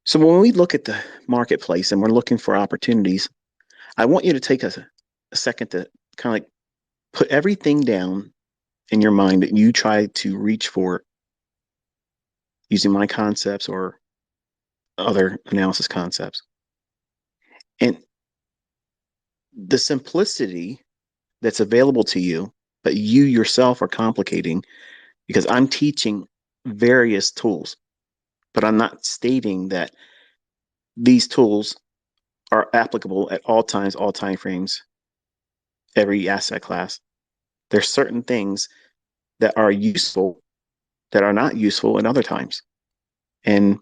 So when we look at the marketplace and we're looking for opportunities, I want you to take a second to kind of like put everything down in your mind that you try to reach for using my concepts or other analysis concepts. And the simplicity that's available to you, but you yourself are complicating because I'm teaching various tools, but I'm not stating that these tools are applicable at all times, all time frames, every asset class. There's certain things that are useful that are not useful in other times. And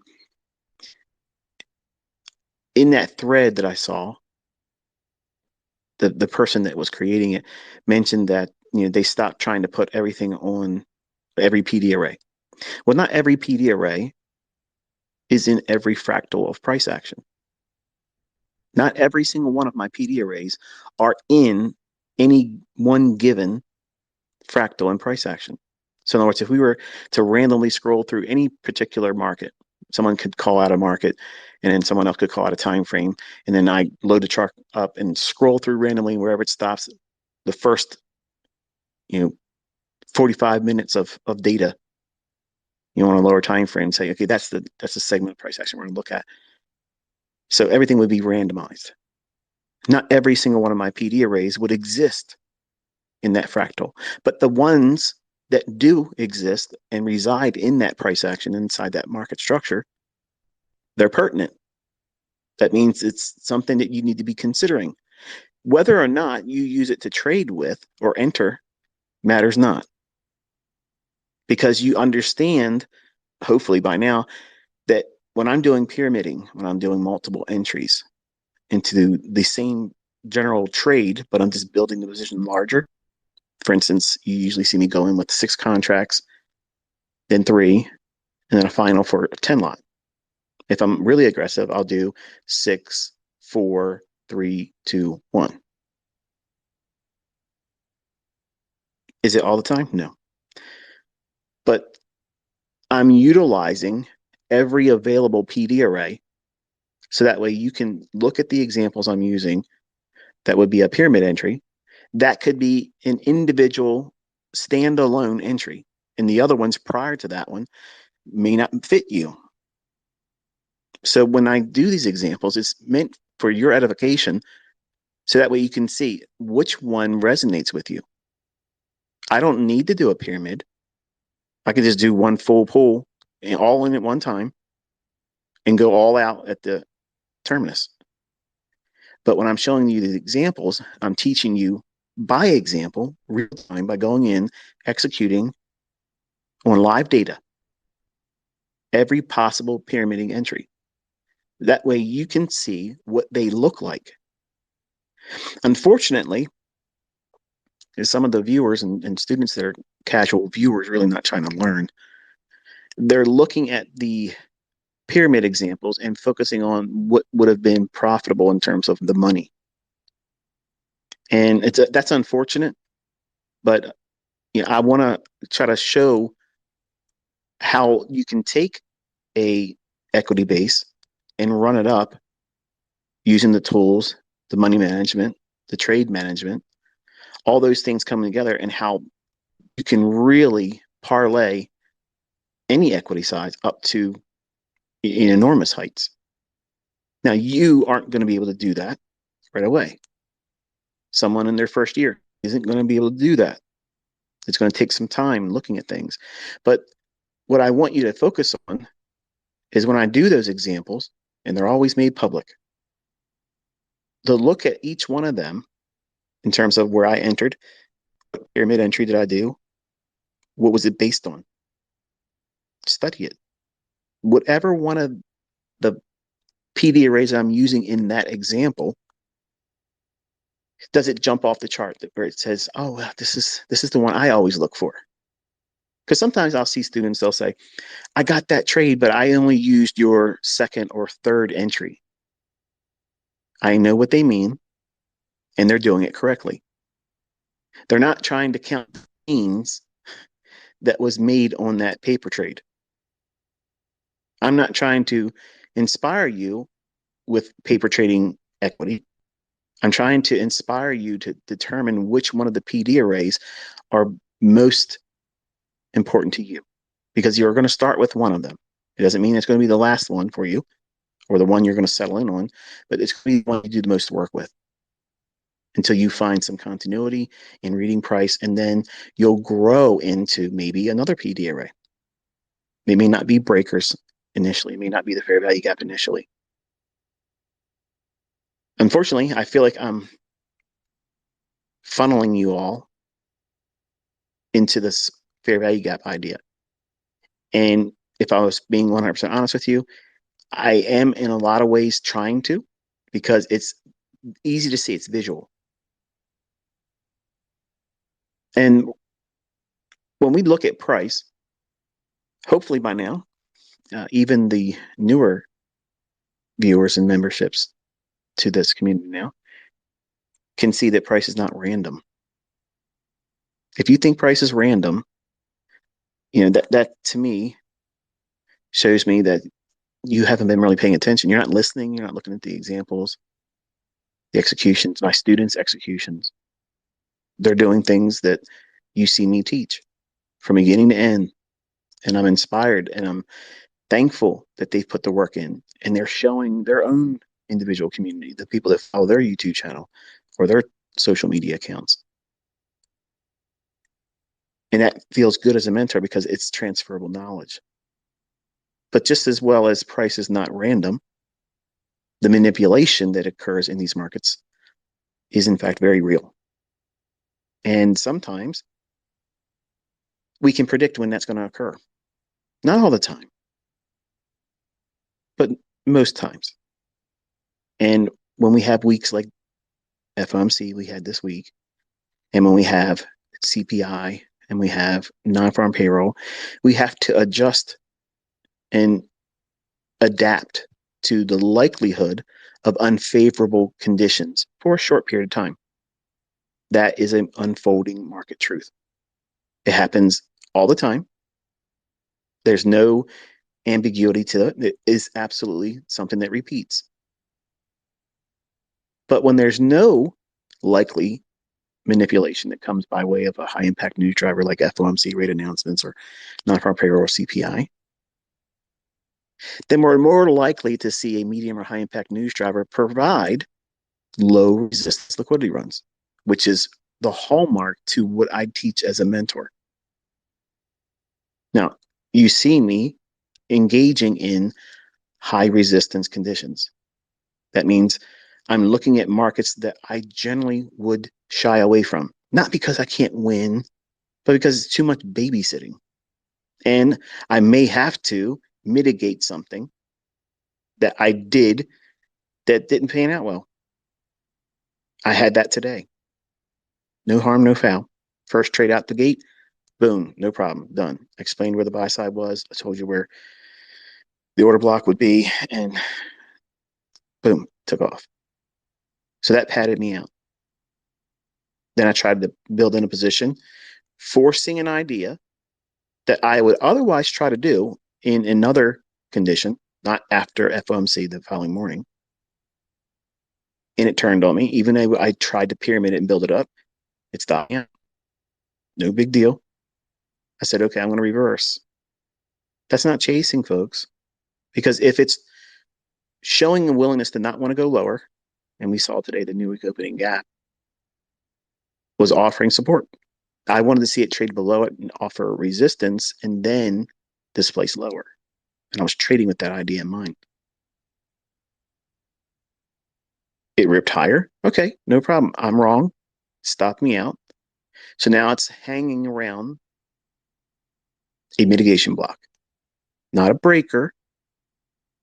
in that thread that I saw, the person that was creating it mentioned that they stopped trying to put everything on every PD array. Well, not every PD array is in every fractal of price action. Not every single one of my PD arrays are in any one given fractal and price action. So in other words, if we were to randomly scroll through any particular market, someone could call out a market and then someone else could call out a time frame. And then I load the chart up and scroll through randomly wherever it stops. The first, you know, 45 minutes of data, on a lower time frame, say, okay, that's the segment of price action we're going to look at. So everything would be randomized. Not every single one of my PD arrays would exist in that fractal, but the ones that do exist and reside in that price action inside that market structure, they're pertinent. That means it's something that you need to be considering. Whether or not you use it to trade with or enter matters not, because you understand, hopefully by now, that when I'm doing pyramiding, when I'm doing multiple entries into the same general trade, but I'm just building the position larger. For instance, you usually see me go in with 6 contracts, then 3, and then a final for a 10 lot. If I'm really aggressive, I'll do 6, 4, 3, 2, 1. Is it all the time? No. But I'm utilizing every available PD array so that way you can look at the examples I'm using. That would be a pyramid entry. That could be an individual standalone entry. And the other ones prior to that one may not fit you. So when I do these examples, it's meant for your edification so that way you can see which one resonates with you. I don't need to do a pyramid. I can just do one full pull and all in at one time and go all out at the terminus. But when I'm showing you the examples, I'm teaching you by example, real time, by going in, executing on live data, every possible pyramiding entry. That way you can see what they look like. Unfortunately, some of the viewers and students that are casual viewers really not trying to learn, they're looking at the pyramid examples and focusing on what would have been profitable in terms of the money. And that's unfortunate, but I want to try to show how you can take a equity base and run it up using the tools, the money management, the trade management, all those things coming together, and how you can really parlay any equity size up to in enormous heights. Now, you aren't going to be able to do that right away. Someone in their first year isn't going to be able to do that. It's going to take some time looking at things. But what I want you to focus on is when I do those examples, and they're always made public, to look at each one of them in terms of where I entered, what pyramid entry did I do, what was it based on? Study it. Whatever one of the PD arrays I'm using in that example, does it jump off the chart where it says, "Oh, well, this is the one I always look for"? Because sometimes I'll see students, they'll say, "I got that trade, but I only used your second or third entry." I know what they mean, and they're doing it correctly. They're not trying to count the gains that was made on that paper trade. I'm not trying to inspire you with paper trading equity. I'm trying to inspire you to determine which one of the PD arrays are most important to you, because you're going to start with one of them. It doesn't mean it's going to be the last one for you or the one you're going to settle in on, but it's going to be the one you do the most work with until you find some continuity in reading price, and then you'll grow into maybe another PD array. It may not be breakers initially, it may not be the fair value gap initially. Unfortunately, I feel like I'm funneling you all into this fair value gap idea. And if I was being 100% honest with you, I am in a lot of ways trying to, because it's easy to see, it's visual. And when we look at price, hopefully by now, even the newer viewers and memberships to this community now can see that price is not random. If you think price is random, that to me shows me that you haven't been really paying attention. You're not listening. You're not looking at the examples, the executions, my students' executions. They're doing things that you see me teach from beginning to end. And I'm inspired and I'm thankful that they've put the work in, and they're showing their own individual community, the people that follow their YouTube channel or their social media accounts. And that feels good as a mentor because it's transferable knowledge. But just as well as price is not random, the manipulation that occurs in these markets is in fact very real. And sometimes we can predict when that's going to occur. Not all the time, but most times. And when we have weeks like FOMC we had this week, and when we have CPI and we have non-farm payroll, we have to adjust and adapt to the likelihood of unfavorable conditions for a short period of time. That is an unfolding market truth. It happens all the time. There's no ambiguity to it. It is absolutely something that repeats. But when there's no likely manipulation that comes by way of a high impact news driver like FOMC rate announcements or non-farm payroll or CPI, then we're more likely to see a medium or high impact news driver provide low resistance liquidity runs, which is the hallmark to what I teach as a mentor. Now, you see me engaging in high resistance conditions. That means I'm looking at markets that I generally would shy away from, not because I can't win, but because it's too much babysitting. And I may have to mitigate something that I did that didn't pan out well. I had that today. No harm, no foul. First trade out the gate, boom, no problem, done. Explained where the buy side was. I told you where the order block would be, and boom, took off. So that padded me out. Then I tried to build in a position, forcing an idea that I would otherwise try to do in another condition, not after FOMC the following morning. And it turned on me. Even though I tried to pyramid it and build it up, it stopped me out. No big deal. I said, okay, I'm going to reverse. That's not chasing, folks. Because if it's showing a willingness to not want to go lower, and we saw today the new week opening gap was offering support. I wanted to see it trade below it and offer resistance and then displace lower. And I was trading with that idea in mind. It ripped higher. Okay, no problem. I'm wrong. Stop me out. So now it's hanging around a mitigation block, not a breaker,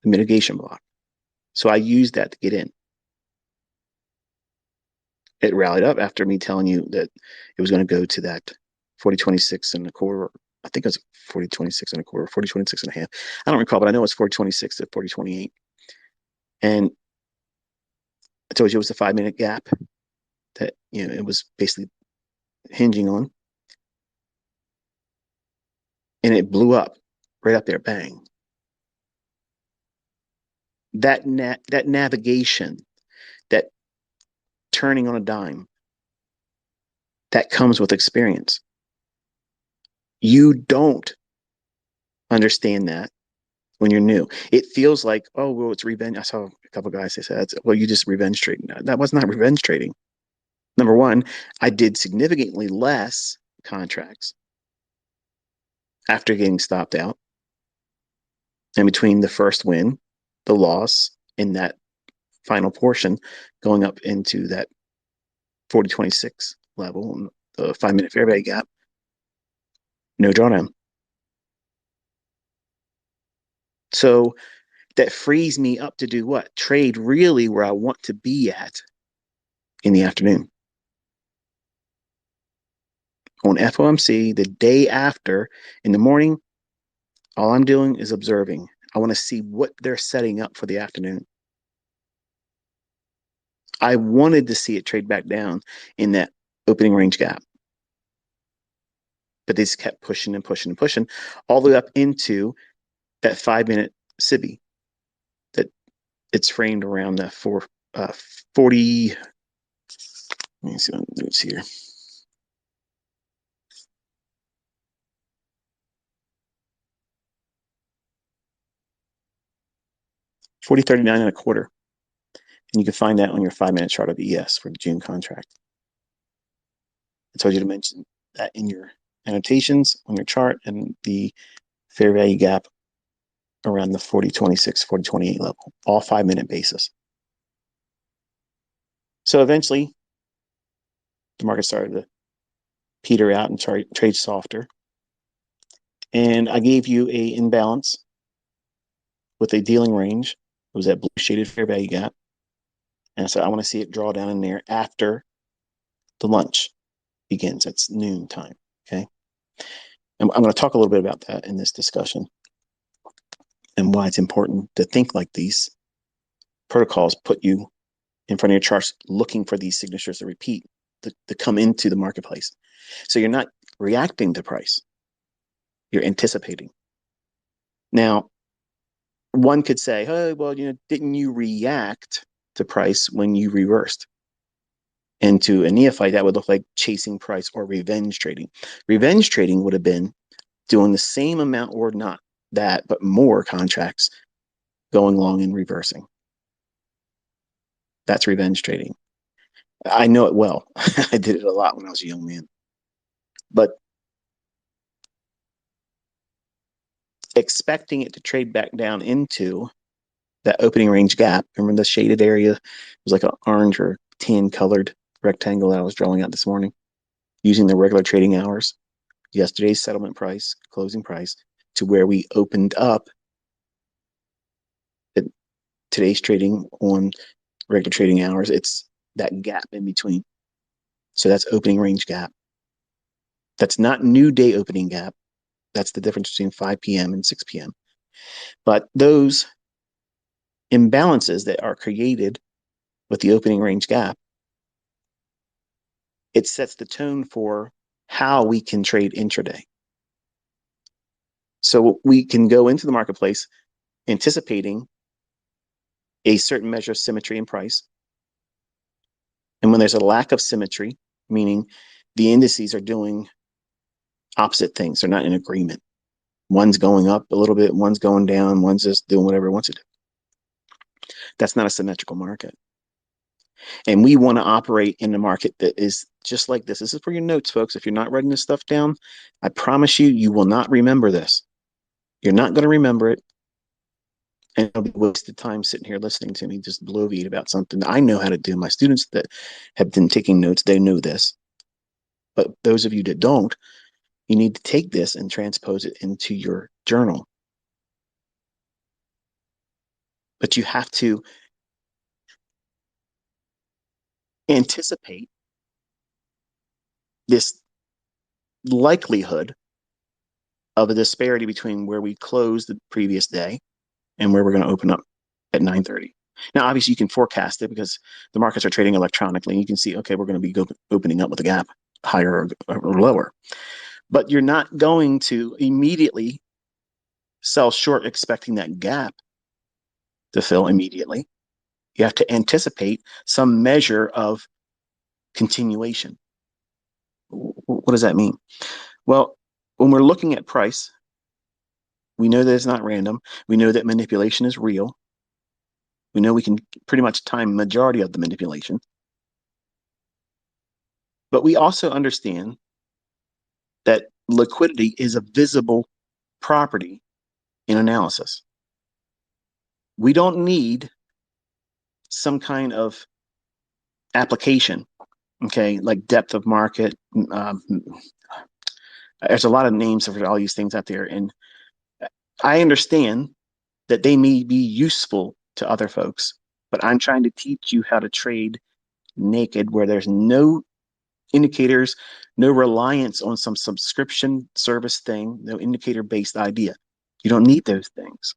a mitigation block. So I used that to get in. It rallied up after me telling you that it was going to go to that 40.26 and a quarter. I think it was 40.26 and a quarter, 40.26 and a half. I don't recall, but I know it's 40.26 to 40.28. And I told you it was a 5-minute gap that it was basically hinging on. And it blew up right up there, bang. that navigation, that turning on a dime, that comes with experience. You don't understand that when you're new. It feels like, oh, well, it's revenge. I saw a couple of guys say that. Well, you just revenge trading. That was not revenge trading. Number one, I did significantly less contracts after getting stopped out. And between the first win, the loss, in that final portion, going up into that 40-26 level, the 5-minute fair value gap, no drawdown. So that frees me up to do what? Trade really where I want to be at in the afternoon. On FOMC, the day after, in the morning, all I'm doing is observing. I want to see what they're setting up for the afternoon. I wanted to see it trade back down in that opening range gap. But they just kept pushing and pushing and pushing all the way up into that 5-minute SIBI that it's framed around that 40. Let me see what notes here. 40.39 and a quarter. And you can find that on your 5-minute chart of ES for the June contract. I told you to mention that in your annotations on your chart, and the fair value gap around the 40.26, 40.28 level, all 5-minute basis. So eventually, the market started to peter out and trade softer. And I gave you a imbalance with a dealing range. It was that blue shaded fair value gap. And I said, I want to see it draw down in there after the lunch begins. That's noon time. Okay. And I'm going to talk a little bit about that in this discussion and why it's important to think like these protocols put you in front of your charts looking for these signatures to repeat, to come into the marketplace. So you're not reacting to price, you're anticipating. Now, one could say, oh, well, didn't you react to price when you reversed? And to a neophyte, that would look like chasing price or revenge trading. Revenge trading would have been doing the same amount or not that, but more contracts going long and reversing. That's revenge trading. I know it well. I did it a lot when I was a young man. But expecting it to trade back down into that opening range gap, remember the shaded area? It was like an orange or tan colored rectangle that I was drawing out this morning using the regular trading hours, yesterday's settlement price, closing price, to where we opened up at today's trading on regular trading hours. It's that gap in between. So that's opening range gap. That's not new day opening gap. That's the difference between 5 p.m. and 6 p.m. But those imbalances that are created with the opening range gap, it sets the tone for how we can trade intraday. So we can go into the marketplace anticipating a certain measure of symmetry in price. And when there's a lack of symmetry, meaning the indices are doing opposite things, they're not in agreement. One's going up a little bit, one's going down, one's just doing whatever it wants to do. That's not a symmetrical market. And we want to operate in a market that is just like this. This is for your notes, folks. If you're not writing this stuff down, I promise you, you will not remember this. You're not going to remember it. And it'll be wasted time sitting here listening to me just bloviate about something I know how to do. My students that have been taking notes, they know this. But those of you that don't, you need to take this and transpose it into your journal. But you have to anticipate this likelihood of a disparity between where we closed the previous day and where we're going to open up at 9:30. Now, obviously, you can forecast it because the markets are trading electronically. And you can see, okay, we're going to be opening up with a gap higher or lower. But you're not going to immediately sell short expecting that gap to fill immediately. You have to anticipate some measure of continuation. What does that mean? Well, when we're looking at price, we know that it's not random. We know that manipulation is real. We know we can pretty much time majority of the manipulation. But we also understand that liquidity is a visible property in analysis. We don't need some kind of application, okay, like depth of market. There's a lot of names for all these things out there. And I understand that they may be useful to other folks, but I'm trying to teach you how to trade naked where there's no indicators, no reliance on some subscription service thing, no indicator based idea. You don't need those things.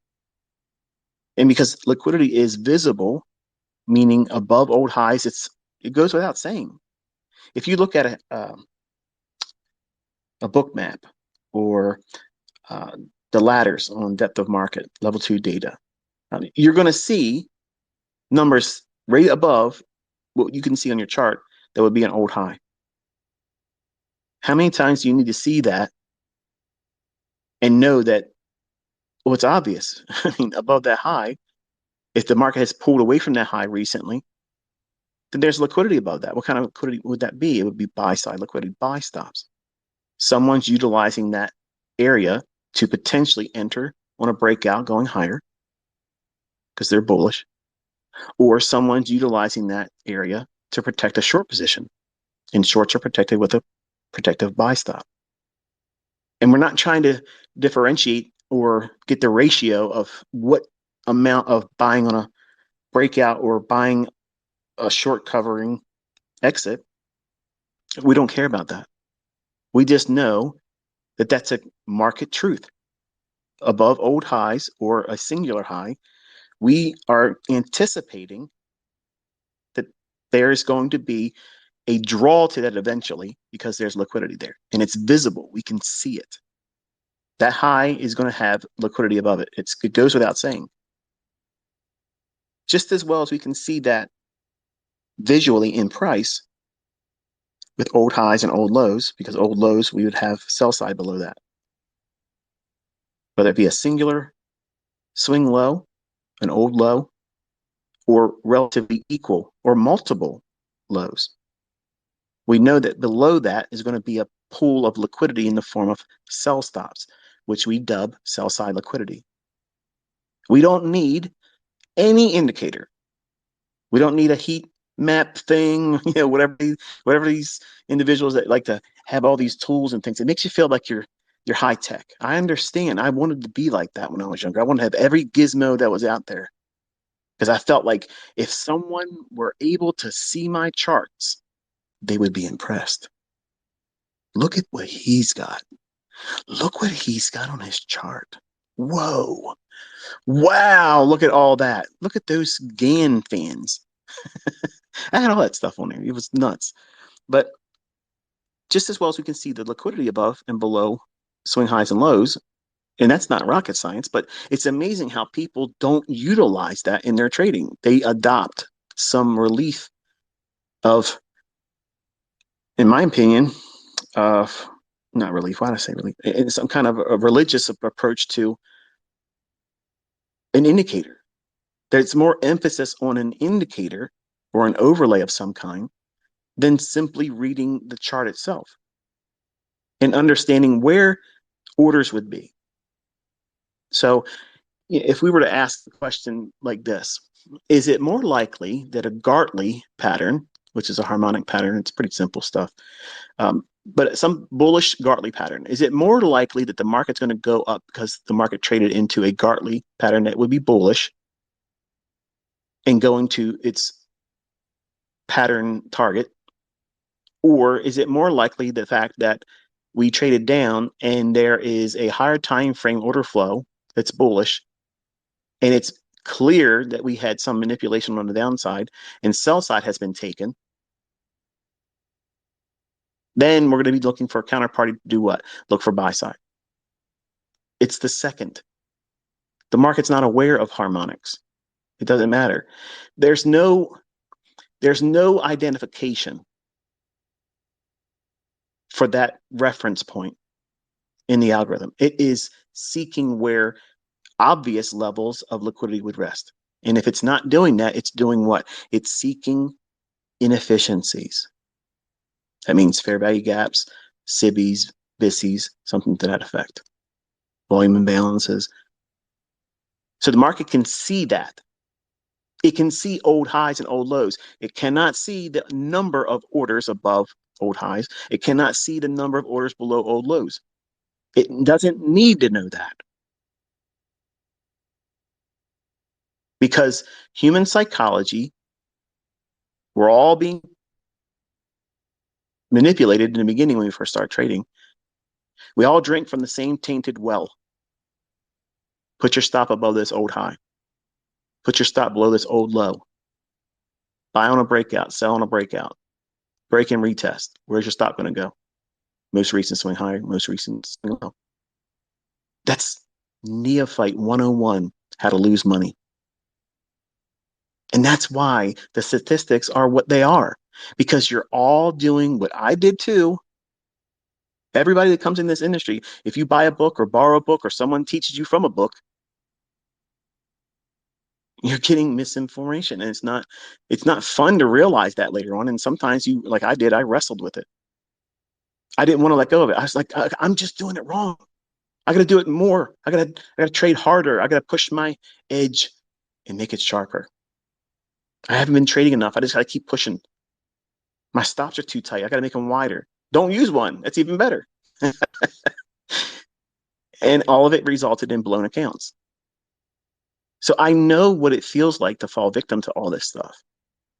And because liquidity is visible, meaning above old highs, it goes without saying. If you look at a book map or the ladders on depth of market, level 2 data, you're going to see numbers right above what you can see on your chart that would be an old high. How many times do you need to see that and know that, well, it's obvious. I mean, above that high, if the market has pulled away from that high recently, then there's liquidity above that. What kind of liquidity would that be? It would be buy side liquidity, buy stops. Someone's utilizing that area to potentially enter on a breakout going higher because they're bullish, or someone's utilizing that area to protect a short position. And shorts are protected with a protective buy stop. And we're not trying to differentiate or get the ratio of what amount of buying on a breakout or buying a short covering exit. We don't care about that. We just know that that's a market truth. Above old highs or a singular high, we are anticipating that there's going to be a draw to that eventually because there's liquidity there and it's visible. We can see it. That high is going to have liquidity above it. It goes without saying. Just as well as we can see that visually in price with old highs and old lows, because old lows, we would have sell side below that. Whether it be a singular swing low, an old low, or relatively equal or multiple lows. We know that below that is going to be a pool of liquidity in the form of sell stops, which we dub sell side liquidity. We don't need any indicator. We don't need a heat map thing, whatever these individuals that like to have all these tools and things. It makes you feel like you're high tech. I understand. I wanted to be like that when I was younger. I wanted to have every gizmo that was out there because I felt like if someone were able to see my charts, they would be impressed. Look at what he's got. Look what he's got on his chart. Whoa. Wow. Look at all that. Look at those GAN fans. I had all that stuff on there. It was nuts. But just as well as we can see the liquidity above and below swing highs and lows, and that's not rocket science, but it's amazing how people don't utilize that in their trading. They adopt some relief of, in my opinion, not relief, why did I say relief? It's some kind of a religious approach to an indicator. There's more emphasis on an indicator or an overlay of some kind than simply reading the chart itself and understanding where orders would be. So if we were to ask the question like this, is it more likely that a Gartley pattern, which is a harmonic pattern, it's pretty simple stuff, but some bullish Gartley pattern, is it more likely that the market's going to go up because the market traded into a Gartley pattern that would be bullish and going to its pattern target? Or is it more likely the fact that we traded down and there is a higher time frame order flow that's bullish, and it's clear that we had some manipulation on the downside and sell side has been taken? Then we're going to be looking for a counterparty to do what? Look for buy side. It's the second. The market's not aware of harmonics. It doesn't matter. There's no identification for that reference point in the algorithm. It is seeking where obvious levels of liquidity would rest. And if it's not doing that, it's doing what? It's seeking inefficiencies. That means fair value gaps, SIBIs, BISIs, something to that effect. Volume imbalances. So the market can see that. It can see old highs and old lows. It cannot see the number of orders above old highs. It cannot see the number of orders below old lows. It doesn't need to know that, because human psychology, we're all being manipulated in the beginning when we first start trading. We all drink from the same tainted well. Put your stop above this old high. Put your stop below this old low. Buy on a breakout, sell on a breakout. Break and retest. Where's your stop going to go? Most recent swing high, most recent swing low. That's neophyte 101, how to lose money. And that's why the statistics are what they are, because you're all doing what I did too. Everybody that comes in this industry, if you buy a book or borrow a book or someone teaches you from a book, you're getting misinformation. And it's not fun to realize that later on. And sometimes you, like I did, I wrestled with it. I didn't want to let go of it. I was like, I'm just doing it wrong. I got to do it more. I got to trade harder. I got to push my edge and make it sharper. I haven't been trading enough. I just got to keep pushing. My stops are too tight. I got to make them wider. Don't use one. That's even better. And all of it resulted in blown accounts. So I know what it feels like to fall victim to all this stuff.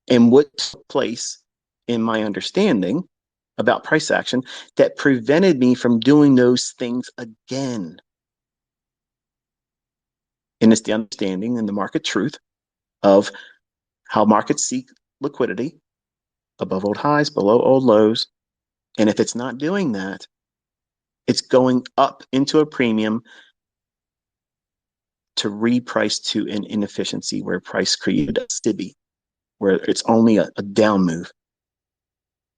And what took place in my understanding about price action that prevented me from doing those things again. And it's the understanding and the market truth of how markets seek liquidity above old highs, below old lows. And if it's not doing that, it's going up into a premium to reprice to an inefficiency where price created a SIBI, where it's only a down move.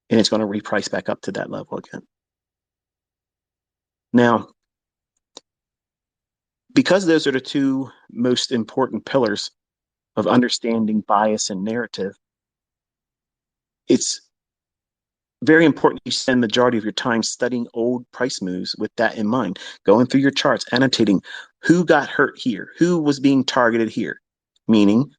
And it's going to reprice back up to that level again. Now, because those are the two most important pillars of understanding bias and narrative, it's very important you spend the majority of your time studying old price moves with that in mind, going through your charts, annotating who got hurt here, who was being targeted here. Meaning,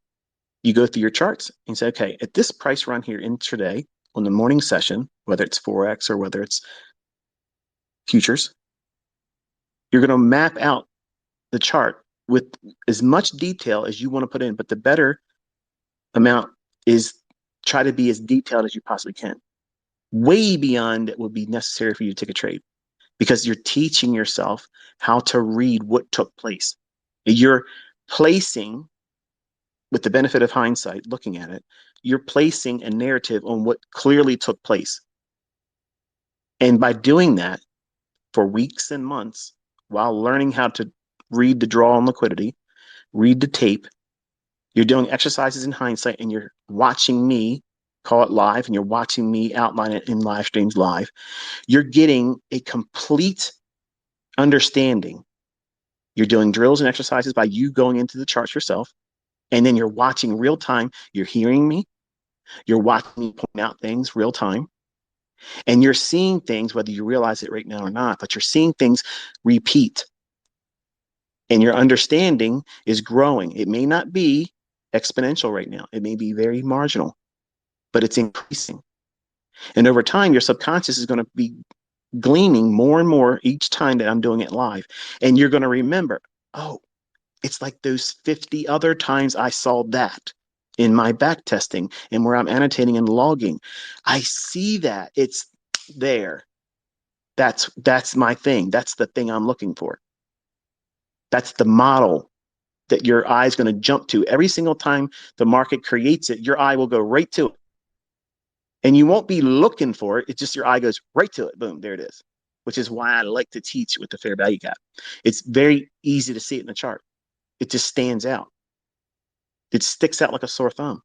you go through your charts and say, okay, at this price run here intraday on the morning session, whether it's Forex or whether it's futures, you're going to map out the chart with as much detail as you want to put in, but the better amount is try to be as detailed as you possibly can. Way beyond what would be necessary for you to take a trade, because you're teaching yourself how to read what took place. You're placing, with the benefit of hindsight, looking at it, you're placing a narrative on what clearly took place. And by doing that for weeks and months, while learning how to read the draw on liquidity, read the tape, you're doing exercises in hindsight, and you're watching me call it live, and you're watching me outline it in live streams live. You're getting a complete understanding. You're doing drills and exercises by you going into the charts yourself, and then you're watching real time. You're hearing me. You're watching me point out things real time, and you're seeing things, whether you realize it right now or not, but you're seeing things repeat, and your understanding is growing. It may not be exponential right now. It may be very marginal, but it's increasing. And over time, your subconscious is going to be gleaning more and more each time that I'm doing it live. And you're going to remember, oh, it's like those 50 other times I saw that in my back testing and where I'm annotating and logging. I see that it's there. That's my thing. That's the thing I'm looking for. That's the model that your eye is going to jump to. Every single time the market creates it, your eye will go right to it. And you won't be looking for it. It's just your eye goes right to it. Boom, there it is. Which is why I like to teach with the fair value gap. It's very easy to see it in the chart. It just stands out. It sticks out like a sore thumb.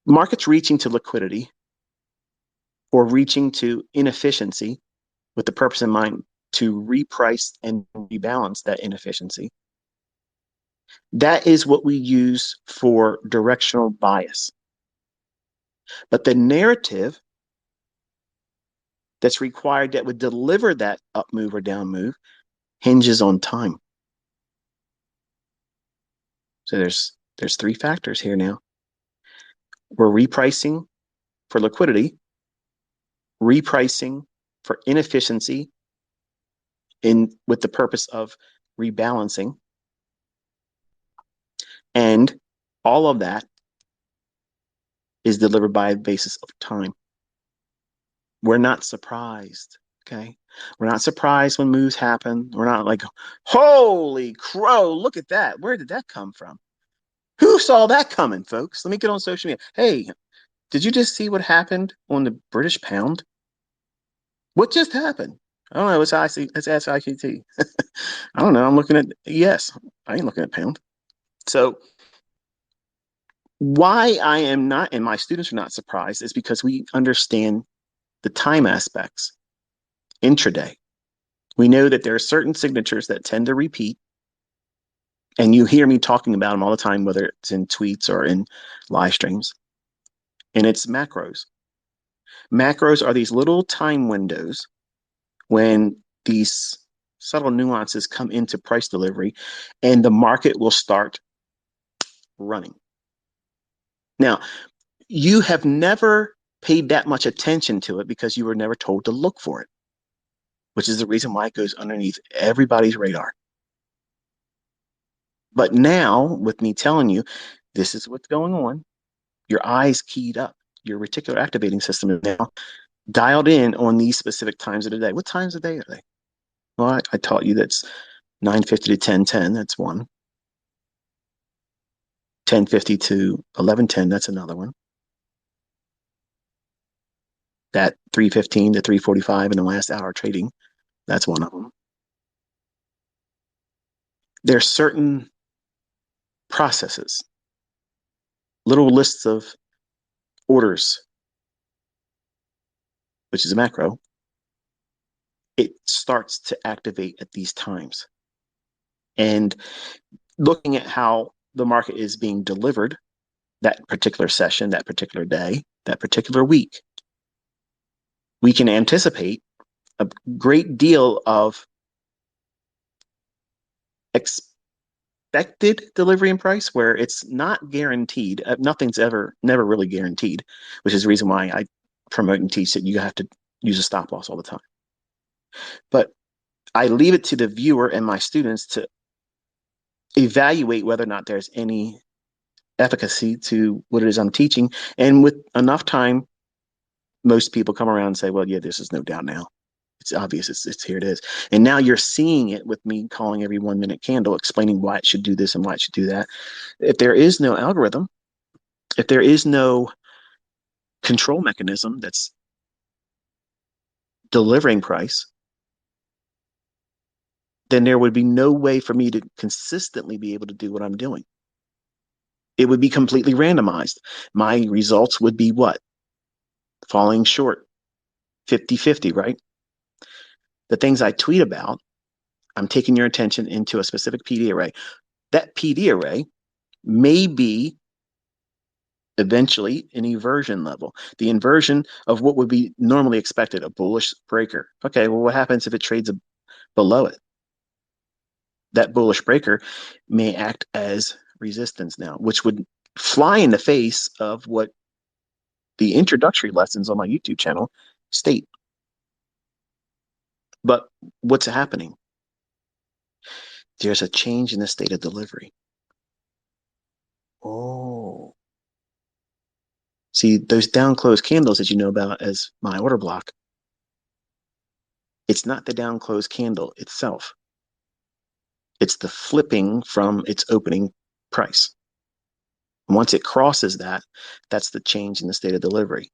Markets reaching to liquidity or reaching to inefficiency with the purpose in mind to reprice and rebalance that inefficiency. That is what we use for directional bias. But the narrative that's required that would deliver that up move or down move hinges on time. So there's three factors here now. We're repricing for liquidity, repricing for inefficiency in with the purpose of rebalancing, and all of that is delivered by a basis of time. We're not surprised. Okay. We're not surprised when moves happen. We're not like, holy crow, look at that. Where did that come from? Who saw that coming, folks? Let me get on social media. Hey, did you just see what happened on the British pound? What just happened? I don't know. It's ICT. I don't know. I'm looking at yes. I ain't looking at pound. So why I am not, and my students are not surprised, is because we understand the time aspects intraday. We know that there are certain signatures that tend to repeat, and you hear me talking about them all the time, whether it's in tweets or in live streams, and it's macros. Macros are these little time windows when these subtle nuances come into price delivery, and the market will start running. Now, you have never paid that much attention to it because you were never told to look for it, which is the reason why it goes underneath everybody's radar. But now, with me telling you, this is what's going on, your eyes keyed up. Your reticular activating system is now dialed in on these specific times of the day. What times of the day are they? Well, I taught you that's 9:50 to 10:10. That's one. 10:50 to 11:10. That's another one. That 3:15 to 3:45 in the last hour trading. That's one of them. There's certain processes, little lists of orders, which is a macro. It starts to activate at these times. And looking at how the market is being delivered that particular session, that particular day, that particular week, we can anticipate a great deal of expected delivery and price where it's not guaranteed. Nothing's never really guaranteed, which is the reason why I promote and teach that you have to use a stop loss all the time. But I leave it to the viewer and my students to evaluate whether or not there's any efficacy to what it is I'm teaching. And with enough time, most people come around and say, well, yeah, this is no doubt now. It's obvious. It's here it is. And now you're seeing it with me calling every 1 minute candle, explaining why it should do this and why it should do that. If there is no algorithm, if there is no control mechanism that's delivering price, then there would be no way for me to consistently be able to do what I'm doing. It would be completely randomized. My results would be what? Falling short, 50-50, right? The things I tweet about, I'm taking your attention into a specific PD array. That PD array may be eventually an inversion level, the inversion of what would be normally expected, a bullish breaker. Okay, well, what happens if it trades below it? That bullish breaker may act as resistance now, which would fly in the face of what the introductory lessons on my YouTube channel state. But what's happening? There's a change in the state of delivery. Oh. See, those down close candles that you know about as my order block, it's not the down close candle itself. It's the flipping from its opening price. Once it crosses that, that's the change in the state of delivery.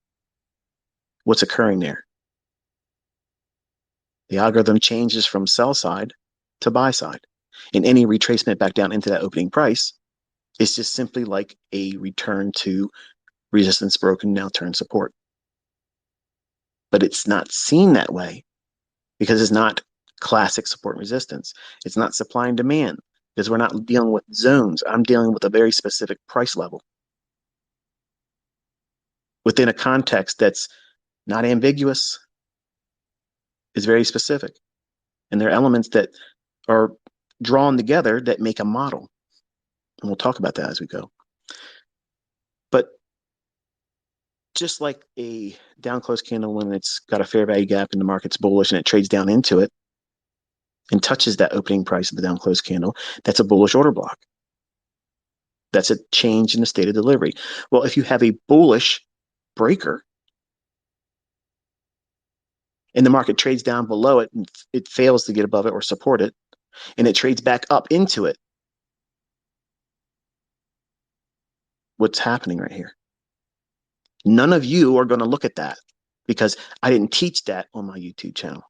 What's occurring there? The algorithm changes from sell side to buy side. And any retracement back down into that opening price is just simply like a return to resistance broken, now turn support. But it's not seen that way because it's not classic support and resistance. It's not supply and demand because we're not dealing with zones. I'm dealing with a very specific price level within a context that's not ambiguous, is very specific. And there are elements that are drawn together that make a model. And we'll talk about that as we go. But just like a down close candle, when it's got a fair value gap and the market's bullish and it trades down into it and touches that opening price of the down close candle, that's a bullish order block. That's a change in the state of delivery. Well, if you have a bullish breaker and the market trades down below it and it fails to get above it or support it, and it trades back up into it, what's happening right here? None of you are going to look at that because I didn't teach that on my YouTube channel.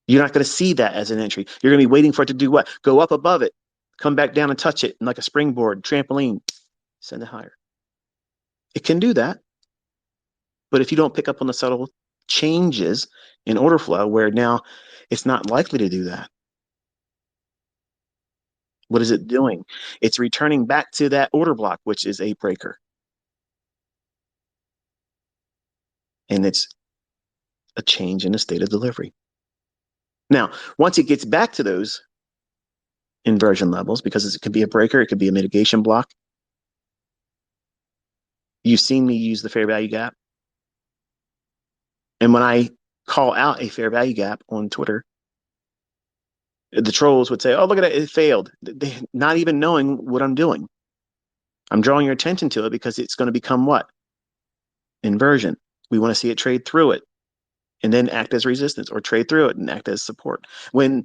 You're not going to see that as an entry. You're going to be waiting for it to do what? Go up above it, come back down and touch it, and like a springboard, trampoline, send it higher. It can do that. But if you don't pick up on the subtle changes in order flow where now it's not likely to do that, what is it doing? It's returning back to that order block, which is a breaker. And it's a change in the state of delivery. Now, once it gets back to those inversion levels, because it could be a breaker, it could be a mitigation block. You've seen me use the fair value gap. And when I call out a fair value gap on Twitter, the trolls would say, oh, look at it, it failed. They, not even knowing what I'm doing. I'm drawing your attention to it because it's going to become what? Inversion. We want to see it trade through it and then act as resistance, or trade through it and act as support. When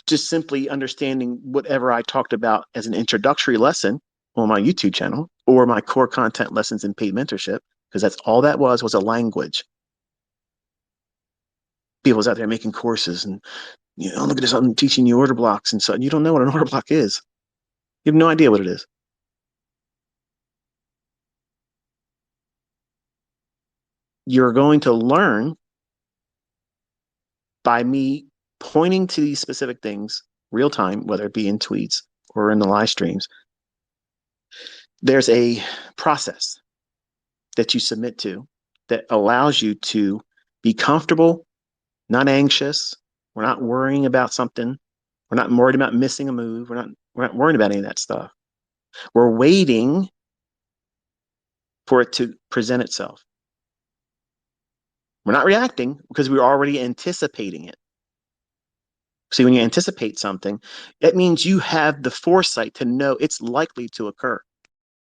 just simply understanding whatever I talked about as an introductory lesson on my YouTube channel or my core content lessons in paid mentorship, because that's all that was a language. People's out there making courses and, you know, look at this, I'm teaching you order blocks and so you don't know what an order block is. You have no idea what it is. You're going to learn by me pointing to these specific things real time, whether it be in tweets or in the live streams. There's a process that you submit to that allows you to be comfortable, not anxious. We're not worrying about something. We're not worried about missing a move. We're not worried about any of that stuff. We're waiting for it to present itself. We're not reacting because we're already anticipating it. See, when you anticipate something, it means you have the foresight to know it's likely to occur.